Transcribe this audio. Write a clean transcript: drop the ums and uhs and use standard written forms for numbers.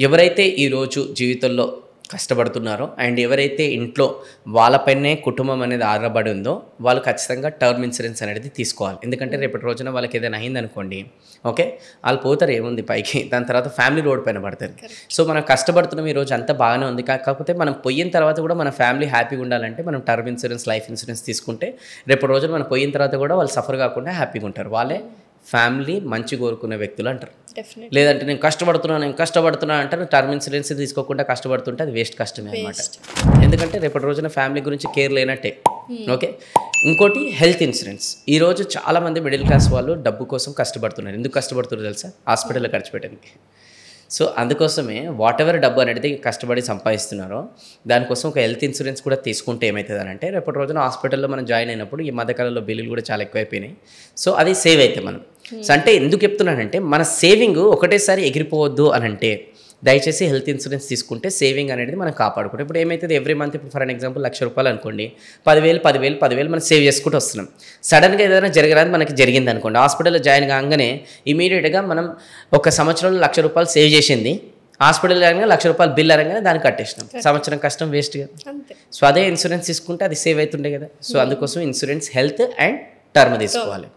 ఎవరైతే ఈరోజు జీవితంలో కష్టపడుతున్నారో అండ్ ఎవరైతే ఇంట్లో వాళ్ళపైనే కుటుంబం అనేది ఆధారపడి ఉందో వాళ్ళు ఖచ్చితంగా టర్మ్ ఇన్సూరెన్స్ అనేది తీసుకోవాలి. ఎందుకంటే రేపటి రోజున వాళ్ళకి ఏదైనా అయిందనుకోండి, ఓకే, వాళ్ళు పోతారు ఏముంది పైకి, దాని తర్వాత ఫ్యామిలీ రోడ్ పైన పడతారు. సో మనం కష్టపడుతున్నాం ఈరోజు అంతా బాగానే ఉంది, కాకపోతే మనం పోయిన తర్వాత కూడా మన ఫ్యామిలీ హ్యాపీగా ఉండాలంటే మనం టర్మ్ ఇన్సూరెన్స్, లైఫ్ ఇన్సూరెన్స్ తీసుకుంటే రేపటి రోజున మనం పోయిన తర్వాత కూడా వాళ్ళు సఫర్ కాకుండా హ్యాపీగా ఉంటారు. వాళ్ళే ఫ్యామిలీ మంచి కోరుకునే వ్యక్తులు అంటారు. లేదంటే నేను కష్టపడుతున్నా అంటారు, టర్మ్ ఇన్సూరెన్స్ తీసుకోకుండా కష్టపడుతుంటే అది వేస్ట్ కష్టమే అనమాట. ఎందుకంటే రేపటి రోజున ఫ్యామిలీ గురించి కేర్ లేనట్టే. ఓకే, ఇంకోటి హెల్త్ ఇన్సూరెన్స్. ఈరోజు చాలామంది మిడిల్ క్లాస్ వాళ్ళు డబ్బు కోసం కష్టపడుతున్నారు. ఎందుకు కష్టపడుతున్నారు తెలుసా? హాస్పిటల్లో ఖర్చు పెట్టడానికి. సో అందుకోసమే వాట్ ఎవర్ డబ్బు అనేది కష్టపడి సంపాదిస్తున్నారో దానికోసం ఒక హెల్త్ ఇన్సూరెన్స్ కూడా తీసుకుంటే ఏమవుతుంది అంటే రేపటి రోజున హాస్పిటల్లో మనం జాయిన్ అయినప్పుడు ఈ మధ్యకాలంలో బిల్లులు కూడా చాలా ఎక్కువైపోయినాయి. సో అది సేవ్ అవుతాయి మనం. సో అంటే ఎందుకు చెప్తున్నానంటే మన సేవింగ్ ఒకటేసారి ఎగిరిపోవద్దు అని అంటే దయచేసి హెల్త్ ఇన్సూరెన్స్ తీసుకుంటే సేవింగ్ అనేది మనం కాపాడుకుంటాం. ఇప్పుడు ఏమైతుంది, ఎవ్రీ మంత్ ఇప్పుడు ఫర్ అన్ ఎగ్జాంపుల్ ₹1,00,000 అనుకోండి, 10,000 మనం సేవ్ చేసుకుంటూ వస్తున్నాం. సడన్గా ఏదైనా జరగరాదు మనకి జరిగింది అనుకోండి, హాస్పిటల్లో జాయిన్ కాగానే ఇమీడియట్గా మనం ఒక సంవత్సరంలో ₹1,00,000 సేవ్ చేసింది హాస్పిటల్ జాయిన్గా ₹1,00,000 బిల్ అనగానే దానికి కట్టేసినాం. సంవత్సరం కష్టం వేస్ట్ కదా. సో అదే ఇన్సూరెన్స్ తీసుకుంటే అది సేవ్ అవుతుండే కదా. సో అందుకోసం ఇన్సూరెన్స్ హెల్త్ అండ్ టర్మ్ తీసుకోవాలి.